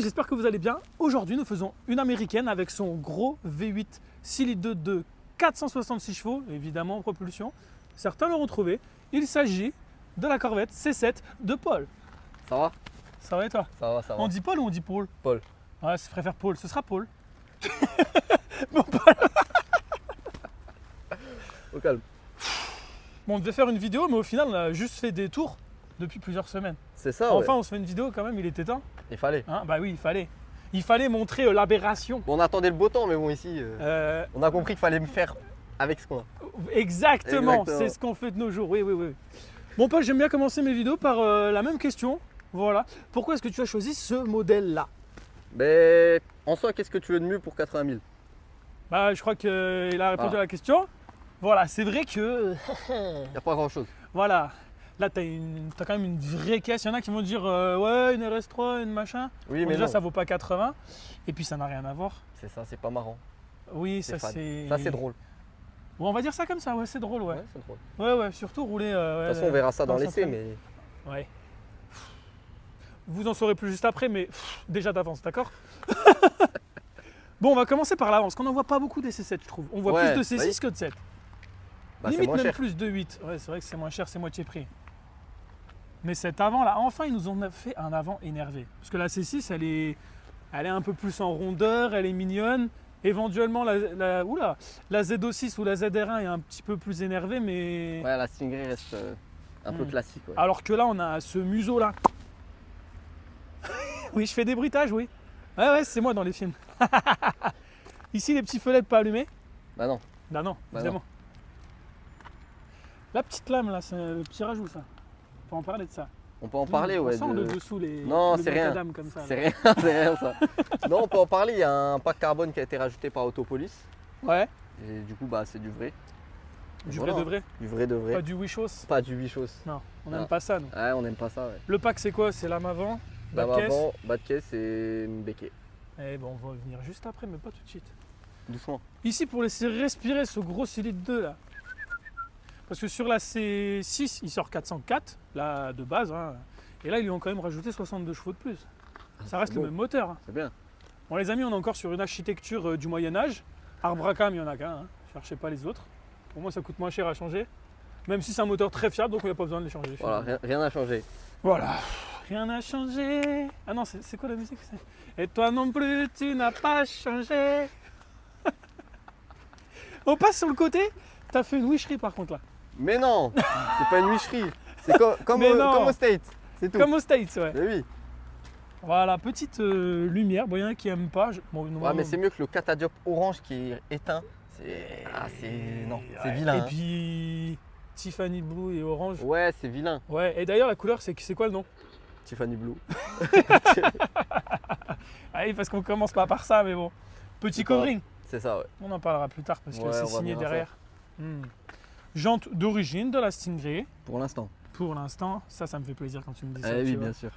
j'espère que vous allez bien. Aujourd'hui, nous faisons une américaine avec son gros V8 6 litres de 466 chevaux, évidemment en propulsion. Certains l'auront trouvé. Il s'agit de la Corvette C7 de Paul. Ça va? Ça va et toi? Ça va, ça va. On dit Paul ou on dit Paul? Paul. Ouais, je préfère Paul. Ce sera Paul. Bon, Paul. Au calme. Bon, on devait faire une vidéo, mais au final, on a juste fait des tours depuis plusieurs semaines. C'est ça, Enfin, ouais. on se fait une vidéo quand même, il était temps. Il fallait. Hein, bah oui, il fallait. Il fallait montrer l'aberration. Bon, on attendait le beau temps, mais bon, ici, on a compris qu'il fallait me faire avec ce qu'on a. Exactement, c'est ce qu'on fait de nos jours. Oui, oui, oui. Bon, Paul, j'aime bien commencer mes vidéos par la même question. Voilà. Pourquoi est-ce que tu as choisi ce modèle-là? Mais en soi, qu'est-ce que tu veux de mieux pour 80 000? Bah, je crois qu'il a répondu Ah. à la question. Voilà, c'est vrai que. Il n'y a pas grand-chose. Voilà. Là, tu as quand même une vraie caisse. Il y en a qui vont dire ouais, une RS3, une machin. Oui, Bon, mais déjà, non. ça vaut pas 80. Et puis, ça n'a rien à voir. C'est ça, c'est pas marrant. Oui, C'est ça fade. c'est. Ça, c'est drôle. Bon, on va dire ça comme ça. Ouais, c'est drôle, ouais. Ouais, c'est drôle. Ouais, ouais, surtout rouler. De toute façon, on verra ça dans l'essai, centrale. mais Ouais. Vous en saurez plus juste après, mais déjà d'avance, d'accord? Bon, on va commencer par l'avance, parce qu'on n'en voit pas beaucoup des C7, je trouve. On voit Ouais, plus de C6 bah oui. que de 7. bah, c'est Limite moins même cher. plus de 8. Ouais, c'est vrai que c'est moins cher, c'est moitié prix. Mais cet avant là, enfin, ils nous ont fait un avant énervé. Parce que la C6, elle est un peu plus en rondeur, elle est mignonne. Éventuellement, la Z06 ou la ZR1 est un petit peu plus énervée, mais. Ouais, la Stingray reste un peu Hmm. classique. Ouais. Alors que là, on a ce museau là. Oui, je fais des bruitages, oui. Ouais, ouais, c'est moi dans les films. Ici, les petits feux LED pas allumés. Bah non. Bah non, Bah évidemment. La petite lame là, c'est le petit rajout ça. On peut en parler de ça. On peut en parler, ouais. On sent le dessous, Non, le c'est rien. macadam comme ça. C'est là. rien, c'est rien ça. Non, on peut en parler. Il y a un pack carbone qui a été rajouté par Autopolis. Ouais, Et du coup, bah, c'est du vrai. du Voilà. vrai de vrai. Du vrai de vrai. Pas du Wishos. Pas du bichos. Non, on Non. n'aime pas ça nous. Ouais, on n'aime pas ça, ouais. Le pack c'est quoi? C'est lame avant, bas de Lame caisse. avant, bas de caisse et une béquet. Eh bon, on va venir juste après, mais pas tout de suite. Doucement. Ici, pour laisser respirer ce gros 6 litres 2 là. Parce que sur la C6, il sort 404, là de base. Hein. Et là, ils lui ont quand même rajouté 62 chevaux de plus. Ça reste c'est le beau. même moteur. Hein. C'est bien. Bon, les amis, on est encore sur une architecture du Moyen-Âge. Arbre à cam, il n'y en a qu'un. Hein. Cherchez pas les autres. Pour moi, ça coûte moins cher à changer. Même si c'est un moteur très fiable, donc il n'y a pas besoin de les changer. Voilà, rien n'a changé. Voilà. Rien n'a changé. Ah non, c'est quoi la musique? Et toi non plus, tu n'as pas changé. On passe sur le côté. T'as fait une wisherie par contre là. Mais non, c'est pas une wicherie. C'est comme Mais non. au State. C'est tout. Comme aux States, ouais. Mais oui. Voilà, petite lumière. Bon, il y en a qui n'aiment pas. Bon, Ouais, mais c'est mieux que le catadiop orange qui est éteint. Non, c'est vilain. Et hein. puis Tiffany Blue et orange. Ouais, c'est vilain. Ouais, et d'ailleurs, la couleur, c'est quoi le nom? Tiffany Blue. Ah oui, parce qu'on commence pas par ça, mais bon. Petit C'est pas covering. C'est ça, ouais. On en parlera plus tard parce que Ouais, c'est on va signé venir à ça. derrière. Jante d'origine de la Stingray. Pour l'instant. Pour l'instant, ça me fait plaisir quand tu me dis ça. Eh tu oui, vois. bien sûr.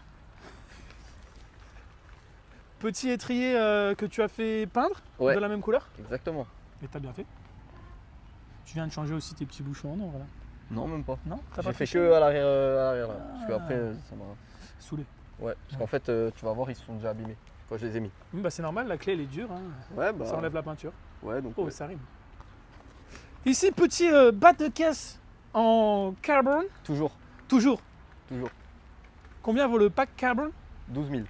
Petit étrier que tu as fait peindre Ouais. de la même couleur. Exactement. Et t'as bien fait. Tu viens de changer aussi tes petits bouchons, non? Voilà. Non, même pas. Non, t'as J'ai pas fait triché que à l'arrière là. Parce qu'après, ça m'a. Saoulé. Ouais, parce qu'en fait, tu vas voir, ils sont déjà abîmés. Quand je les ai mis. Bah, c'est normal, la clé elle est dure. Hein. Ouais, bah. Ça enlève la peinture. Ouais, donc. Oh, ouais. ça rime. Ici, petit bas de caisse en carbone. Toujours. Toujours. Toujours. Combien vaut le pack carbone? 12 000.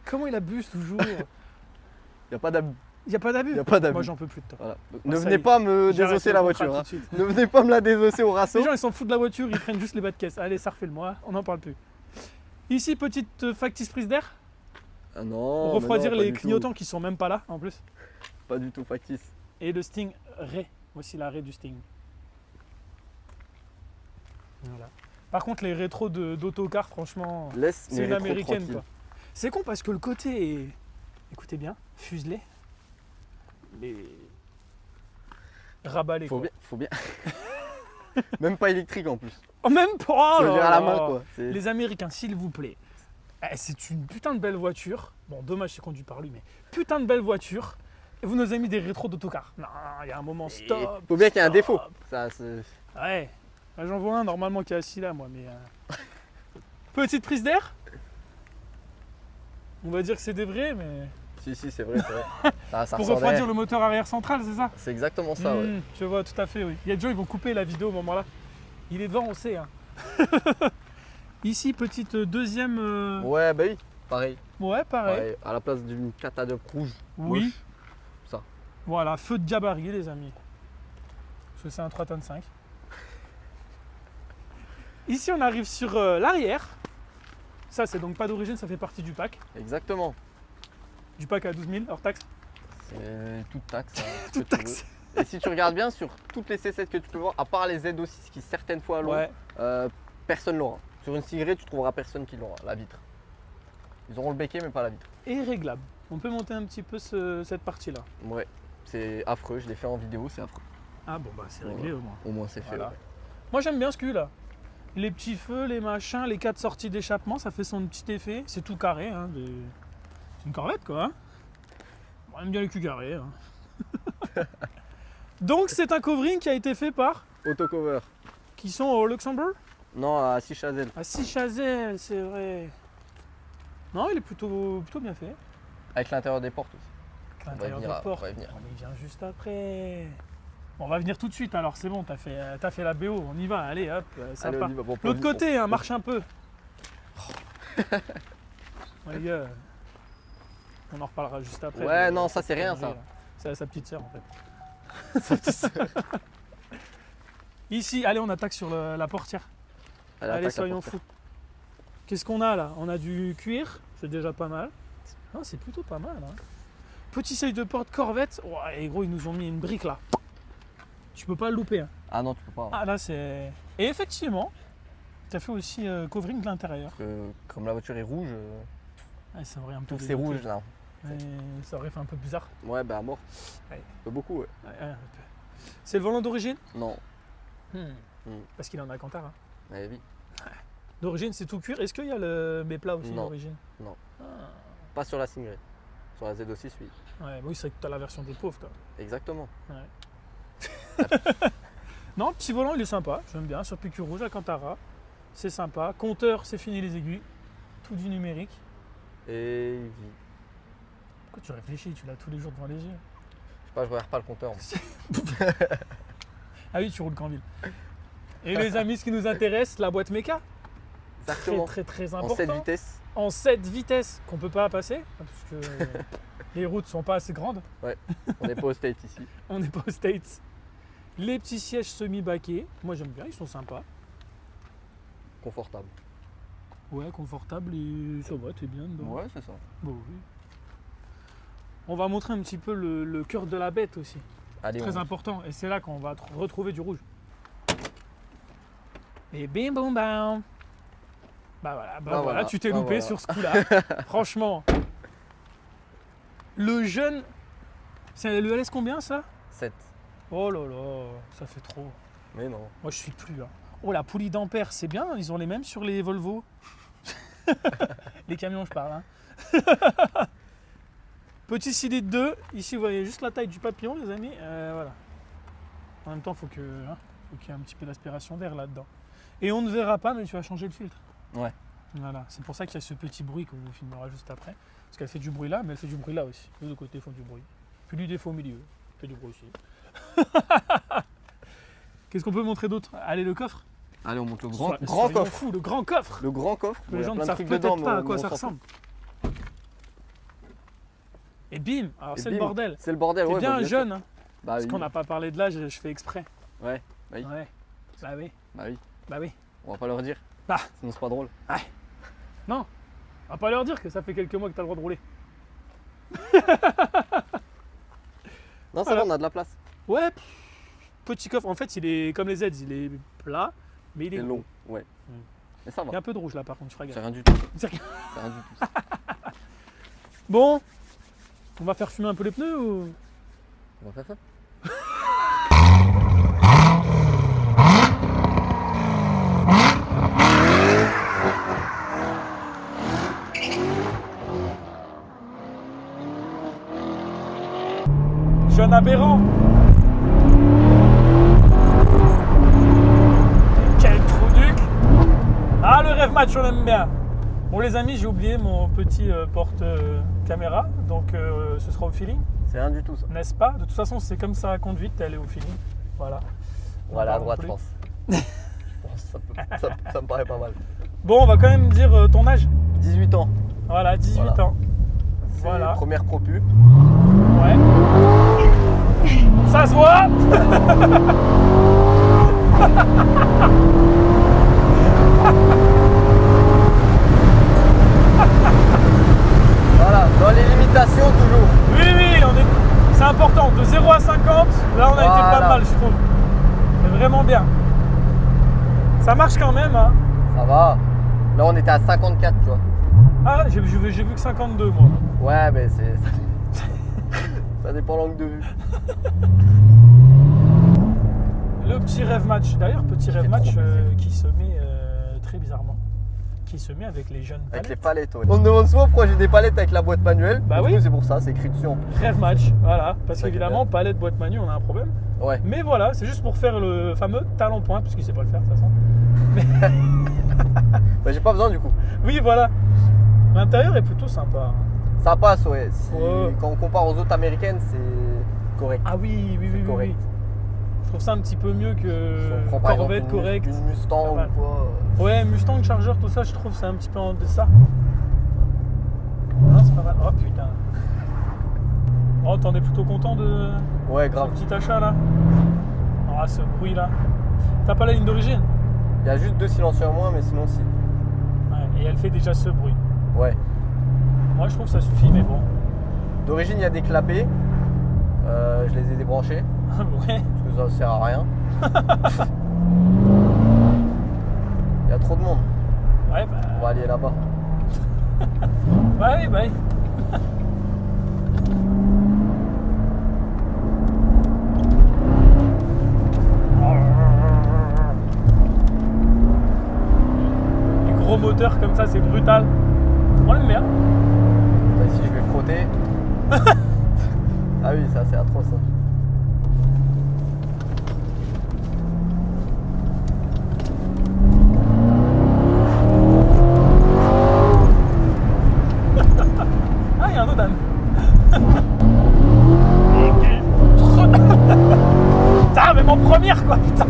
Comment il abuse toujours? Il n'y a pas d'abus. Il n'y a pas d'abus? Il y a pas d'abus. Moi, j'en peux plus de toi. Voilà. Donc, Moi, ne ça venez y est. pas me J'arrête désosser le la contrat voiture. tout Hein. de suite. Ne venez pas me la désosser au raceau. Les gens, ils s'en foutent de la voiture, ils prennent juste les bas de caisse. Allez, ça refait le mois, on n'en parle plus. Ici, petite factice prise d'air. Ah non. Pour mais refroidir non, pas les du clignotants qui sont même pas là en plus. tout. Pas du tout factice. Et le Sting Ray. Voici l'arrêt du Sting. Voilà. Par contre, les rétros d'autocar, franchement, Laisse c'est mes une rétros américaine tranquilles. quoi. C'est con parce que le côté est, écoutez bien, fuselé. Mais raballé Faut quoi. bien. Faut bien. Même pas électrique en plus. Oh, même pas. Faut le Oh dire là à la là. main quoi. C'est- Les Américains, s'il vous plaît. C'est une putain de belle voiture. Bon, dommage, c'est conduit par lui, mais putain de belle voiture. Et vous nous avez mis des rétros d'autocar. Non, il y a un moment, stop. Faut bien qu'il y ait un stop. défaut. Ça, c'est- Ouais. Là, j'en vois un normalement qui est assis là, moi, mais. Petite prise d'air. On va dire que c'est des vrais, mais. Si, c'est vrai, c'est vrai. Ça Pour ressort refroidir derrière. le moteur arrière central, c'est ça? C'est exactement ça, ouais. Je vois tout à fait, oui. Il y a des gens qui vont couper la vidéo au moment là. Il est devant, on sait. Hein. Ici, petite deuxième. Ouais, bah oui, pareil. Ouais, pareil. Pareil, à la place d'une catadiop rouge. Oui. moche, ça. Voilà, feu de gabarit, les amis. Parce que c'est un 3 tonnes 5. Ici, on arrive sur l'arrière. Ça, c'est donc pas d'origine, ça fait partie du pack. Exactement. Du pack à 12 000 hors taxe. C'est toute taxe. Hein, ce Toute que tu taxe. veux. Et si tu regardes bien sur toutes les C7 que tu peux voir, à part les Z6 qui certaines fois l'ont, Ouais. personne l'aura. Sur une Sigré, tu trouveras personne qui l'aura, la vitre. Ils auront le béquet mais pas la vitre. Et réglable. On peut monter un petit peu cette partie-là. Ouais, c'est affreux, je l'ai fait en vidéo, c'est affreux. Ah bon, bah c'est réglé au moins. Au moins c'est fait. Voilà. Ouais. Moi, j'aime bien ce cul là. Les petits feux, les machins, les 4 sorties d'échappement, ça fait son petit effet. C'est tout carré. Hein, c'est une corvette quoi. Hein. On aime bien les culs carrés. Hein. Donc, c'est un covering qui a été fait par. Autocover. Qui sont au Luxembourg? Non, à 6 chazelles. À Sichazel, c'est vrai. Non, il est plutôt bien fait. Avec l'intérieur des portes aussi. L'intérieur des venir, portes. on va y venir. On y vient juste après. Bon, on va venir tout de suite alors, c'est bon, t'as fait la BO, on y va, allez hop, ça Allez, on part. y va. Bon, L'autre côté, hein, marche un peu. Ouais, les gars, on en reparlera juste après. Ouais, non, ça, c'est rien, ça. C'est sa petite sœur en fait. Ici, allez, on attaque sur la portière. Allez, soyons fous. Qu'est-ce qu'on a là? On a du cuir, c'est déjà pas mal. Ah, c'est plutôt pas mal. Hein. Petit seuil de porte Corvette. Ouais, et gros, ils nous ont mis une brique là. Tu peux pas le louper. Hein. Ah non, tu peux pas. Ah là, c'est. Et effectivement, tu as fait aussi covering de l'intérieur. Parce que comme la voiture est rouge, Ouais, ça aurait un peu. tout c'est rouge là. Ouais, ça aurait fait un peu bizarre. Ouais, bah à mort. Ouais. Beaucoup, ouais. Ouais, un peu. C'est le volant d'origine? Non. Parce qu'il en a à Cantara. Ouais, oui. D'origine, c'est tout cuir. Est-ce qu'il y a le Bépla aussi Non. d'origine? Non. Ah. Pas sur la Stingray. Sur la Z6, oui. Ouais, oui, c'est vrai que tu as la version des pauvres, toi. Exactement. Ouais. Non, petit volant, il est sympa. J'aime bien. Sur piqûre rouge à Cantara. C'est sympa. Compteur, c'est fini les aiguilles. Tout du numérique. Et Pourquoi tu réfléchis? Tu l'as tous les jours devant les yeux. je sais pas, je regarde pas le compteur. Ah oui, tu roules qu'en ville. Et les amis, ce qui nous intéresse, la boîte méca. Exactement. Très En important. 7 vitesses. En 7 vitesses qu'on peut pas passer. Parce que les routes sont pas assez grandes. On n'est pas au state ici. On n'est pas aux States. Les petits sièges semi-baquets. Moi, j'aime bien. Ils sont sympas. Confortable. Ouais, confortable et ça va, t'es bien dedans. Ouais, c'est ça. Bon, oui. On va montrer un petit peu le cœur de la bête aussi. Allez, Très on important. Et c'est là qu'on va retrouver du rouge. Et bim boum bam. Bah voilà, tu t'es loupé sur ce coup-là. Franchement. Le jeune. C'est le LS combien ça? 7. Oh là là, ça fait trop. Mais non. Moi je suis plus. Hein. Oh la poulie d'ampères, c'est bien, ils ont les mêmes sur les Volvo. Les camions, je parle. Hein. Petit cylindre 2, ici vous voyez juste la taille du papillon, les amis. Voilà. En même temps, faut qu'il y ait un petit peu d'aspiration d'air là-dedans. Et on ne verra pas, mais tu vas changer le filtre. Ouais. Voilà, c'est pour ça qu'il y a ce petit bruit qu'on vous filmera juste après. Parce qu'elle fait du bruit là, mais elle fait du bruit là aussi. Les deux côtés font du bruit. Puis du défaut au milieu, fait du bruit aussi. Qu'est-ce qu'on peut montrer d'autre? Allez, le coffre. Allez, on monte le Soyons grand coffre. fous, le grand coffre. Le grand coffre. Les il y a gens ne plein de savent trucs peut-être dedans, pas à mais quoi on ça s'en fout. ressemble. Et bim, alors Et c'est le bim, bordel. C'est le bordel, T'es ouais. bien bah, sûr. jeune, hein, Bah parce oui. qu'on n'a pas parlé de l'âge, je fais exprès. Ouais, bah oui. Ouais. Bah oui, Bah oui. bah oui. On va pas leur dire. Bah. Sinon c'est pas drôle. Non, on va pas leur dire que ça fait quelques mois que t'as le droit de rouler. Non, ça Voilà. va, on a de la place. Ouais, petit coffre. En fait, il est comme les Z, il est plat, mais il est C'est gros. long, ouais. Mm. Mais ça Il y a va. un peu de rouge là, par contre, je ferai C'est gaffe. rien du tout. C'est rien. C'est rien du tout. Bon, on va faire fumer un peu les pneus ou... On va faire ça. Jeune aberrant. Quel trou duc. Ah, le rêve match, on aime bien. Bon les amis, j'ai oublié mon petit porte caméra, donc ce sera au feeling, C'est rien du tout ça. n'est-ce pas? De toute façon, c'est comme ça la conduite, elle est au feeling. Voilà. Voilà, à Non droite, plus. je pense. Je pense, ça me paraît pas mal. Bon, on va quand même dire ton âge. 18 ans. Voilà, 18 Voilà. ans. C'est Voilà. première propu. Ouais. Ça se voit. Voilà, dans les limitations toujours. Oui, c'est important. De 0 à 50, là on a été pas Voilà. mal, je trouve. C'est vraiment bien. Ça marche quand même, hein. Ça va. Là, on était à 54, tu vois. Ah, j'ai vu que 52, moi. Ouais, mais c'est. Ça dépend l'angle de vue. Le petit rêve match. D'ailleurs, petit rêve fait match trop plaisir. qui se met très bizarrement. Qui se met avec les jeunes Avec les palettes. palettes, ouais. On me demande souvent pourquoi j'ai des palettes avec la boîte manuelle. Bah Du oui. coup, c'est pour ça, c'est écrit dessus en plus. Rêve match, voilà. Parce Ça qui est qu'évidemment, palette, boîte manu, on a un problème. Ouais. Mais voilà, c'est juste pour faire le fameux talon point, puisqu'il sait pas le faire de toute façon. Bah, j'ai pas besoin du coup. Oui, voilà. L'intérieur est plutôt sympa. Ça passe, ouais. Ouais. Quand on compare aux autres américaines, c'est correct. Ah oui, oui, C'est oui, oui, correct. oui. Je trouve ça un petit peu mieux Si que on prend par Corvette, exemple correct. une Mustang Pas mal. ou quoi. Ouais, Mustang, Charger, tout ça, je trouve c'est un petit peu en deçà. Non, c'est pas mal. Oh putain. Oh, t'en es plutôt content de Ouais, ton grave. petit achat là? Ah, ce bruit là. T'as pas la ligne d'origine? Il y a juste 2 silencieux en moins, mais sinon, si. Ouais, et elle fait déjà ce bruit. Ouais. Moi, je trouve que ça suffit, mais bon. D'origine, il y a des clapets. Je les ai débranchés Ouais. parce que ça sert à rien. Il y a trop de monde. Ouais, bah. On va aller là-bas. Bah oui, bah oui. Les gros moteurs comme ça, c'est brutal. On l'aime bien. Bah, ici, je vais frotter. Ah oui, ça, c'est atroce. Ça. Ah, il y a un Odan. Putain, mais mon première quoi, putain.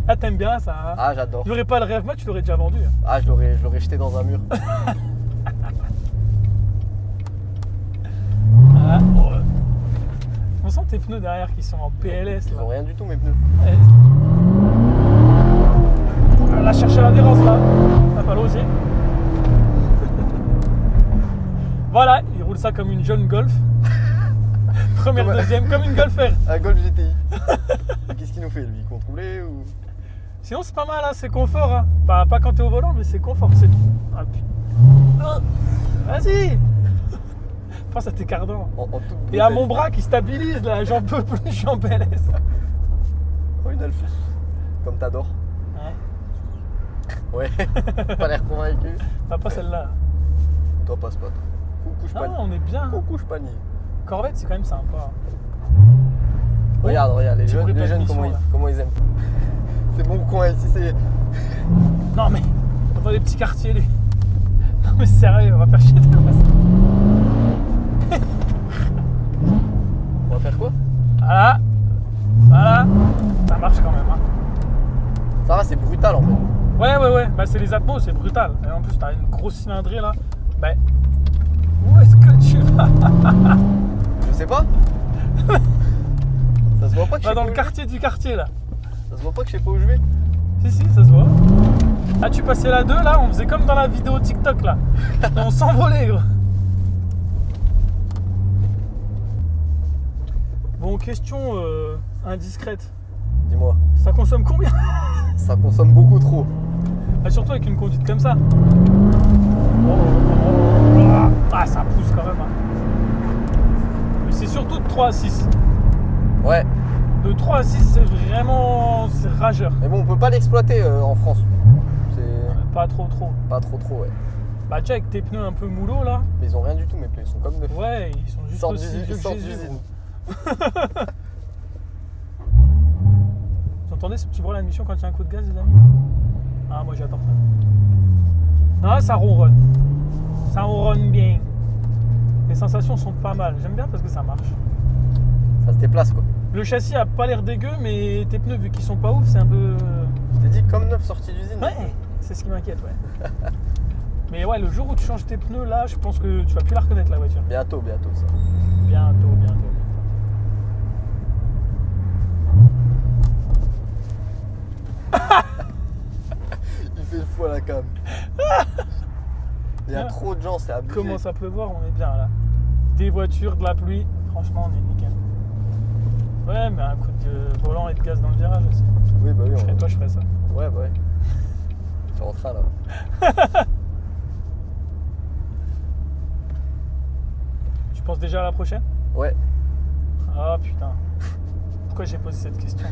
Ah, t'aimes bien ça, hein? Ah, j'adore. Tu n'aurais pas le rêve match, tu l'aurais déjà vendu. Hein. Ah, je l'aurais jeté dans un mur. Ah, oh. On sent tes pneus derrière qui sont en PLS Ils là. ont rien du tout, mes pneus. Ouais. Elle a cherché l'adhérence là. T'as pas l'osé. Voilà, il roule ça comme une jeune Golf. Première, Comme- deuxième, comme une Golf R. Un Golf GTI. Qu'est-ce qu'il nous fait, lui? Contrôlé ou. Sinon c'est pas mal, hein, c'est confort. Hein. Pas quand t'es au volant, mais c'est confort, c'est tout. Ah, putain. Oh, vas-y. Pense à tes cardans. En toute Et à brutalité. mon bras qui stabilise là, j'en peux plus, je suis en PLS. Oh, une Alphus. Comme t'adores. Ouais. Ouais. Pas l'air convaincu. Pas celle-là. Toi, passe pas. Coucou, je Ah, panie. on est bien. Coucou, je panie. Corvette, c'est quand même sympa. Regarde, les petit bruit jeunes, de transmission, comment, là. comment ils aiment. C'est mon coin ici, c'est. Non mais, on va dans les petits quartiers lui. Non mais sérieux, on va faire chier de comme ça. On va faire quoi? Voilà. Voilà. Ça marche quand même. Hein. Ça va, c'est brutal en fait. Ouais. Bah c'est les atmos, c'est brutal. Et en plus, t'as une grosse cylindrée là. Bah, où est-ce que tu vas? Je sais pas. Ça se voit pas que je Va sais dans pas le où quartier du quartier là. je vais. Ça se voit pas que je sais pas où je vais. Si, ça se voit. Ah, tu passais la 2 là, on faisait comme dans la vidéo TikTok là. On s'envolait gros. Bon, question indiscrète. Dis-moi. Ça consomme combien? Ça consomme beaucoup trop. Ah, surtout avec une conduite comme ça. Ah, ça pousse quand même. Hein. Mais c'est surtout de 3 à 6. Ouais. De 3 à 6, c'est vraiment c'est rageur. Mais bon, on peut pas l'exploiter en France. C'est Pas trop. pas trop, ouais. Bah, tu sais, avec tes pneus un peu moulots là. Mais ils ont rien du tout, mes pneus. Ils sont comme neufs. Ouais, ils sont Ils juste sortent aussi d'usine. vieux Ils que sortent Jésus. d'usine. Gros. Ils sont entendez ce petit bruit à la mission quand il y a un coup de gaz, les amis? Ah, moi j'adore ça. Ah, ça ronronne. Ça ronronne bien. Les sensations sont pas mal. J'aime bien parce que ça marche. Ça se déplace quoi. Le châssis a pas l'air dégueu, mais tes pneus, vu qu'ils sont pas ouf, c'est un peu. Je t'ai dit comme neuf sorti d'usine. Ouais, c'est ce qui m'inquiète, ouais. Mais ouais, le jour où tu changes tes pneus, là, je pense que tu vas plus la reconnaître, la voiture. Bientôt ça. Bientôt. Il fait le fou à la cam. Il y a trop de gens, c'est abusé. Commence à pleuvoir, on est bien là. Des voitures, de la pluie, franchement, on est nickel. Ouais, mais un coup de volant et de gaz dans le virage aussi. Oui, bah oui. Je serais toi, je ferais ça. Ouais, bah ouais. Tu es en train là. Tu penses déjà à la prochaine? Ouais. Ah putain. Pourquoi j'ai posé cette question?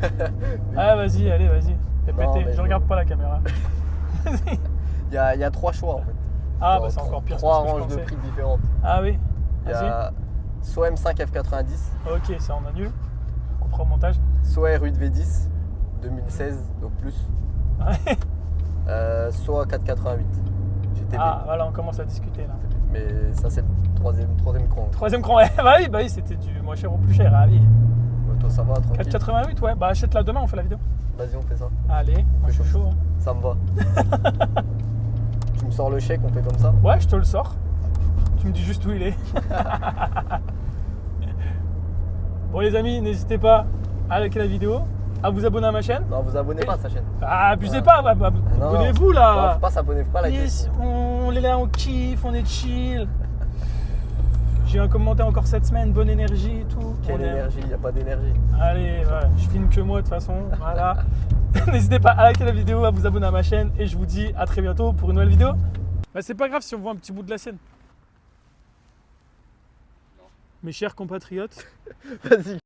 Ah vas-y, allez, vas-y. Fais Non, péter, mais je regarde pas la caméra. Il y a 3 choix en fait. Ah Dans bah c'est encore pire. 3 que ce que je ranges de pensais. prix différentes. Ah oui. Il y Vas-y. a soit M5 F90, Ok, ça on annule. On coupera au montage. soit R8 V10 2016, donc plus, Ouais. soit 488 GTB. Ah voilà, on commence à discuter là. Mais ça c'est le troisième cran. Troisième cran, ouais. Bah oui, c'était du moins cher ou plus cher. Ah oui. Toi ça va, tranquille. 4,88, ouais. Bah achète-la demain, on fait la vidéo. Vas-y, on fait ça. Allez, moi je suis chaud. Hein. Ça me va. Tu me sors le chèque, on fait comme ça. Ouais, je te le sors. Tu me dis juste où il est. Bon les amis, n'hésitez pas à liker la vidéo, à vous abonner à ma chaîne. Non, vous abonnez pas à sa chaîne. Ah, abusez pas, Non, abonnez-vous non, là. faut pas s'abonner, faut pas liker. Yes, on est là, on kiffe, on est chill. J'ai eu un commentaire encore cette semaine, bonne énergie et tout. Quelle On aime. énergie, il n'y a pas d'énergie. Allez, voilà, je filme que moi de toute façon, voilà. N'hésitez pas à liker la vidéo, à vous abonner à ma chaîne et je vous dis à très bientôt pour une nouvelle vidéo. Bah c'est pas grave si on voit un petit bout de la sienne. Mes chers compatriotes. Vas-y,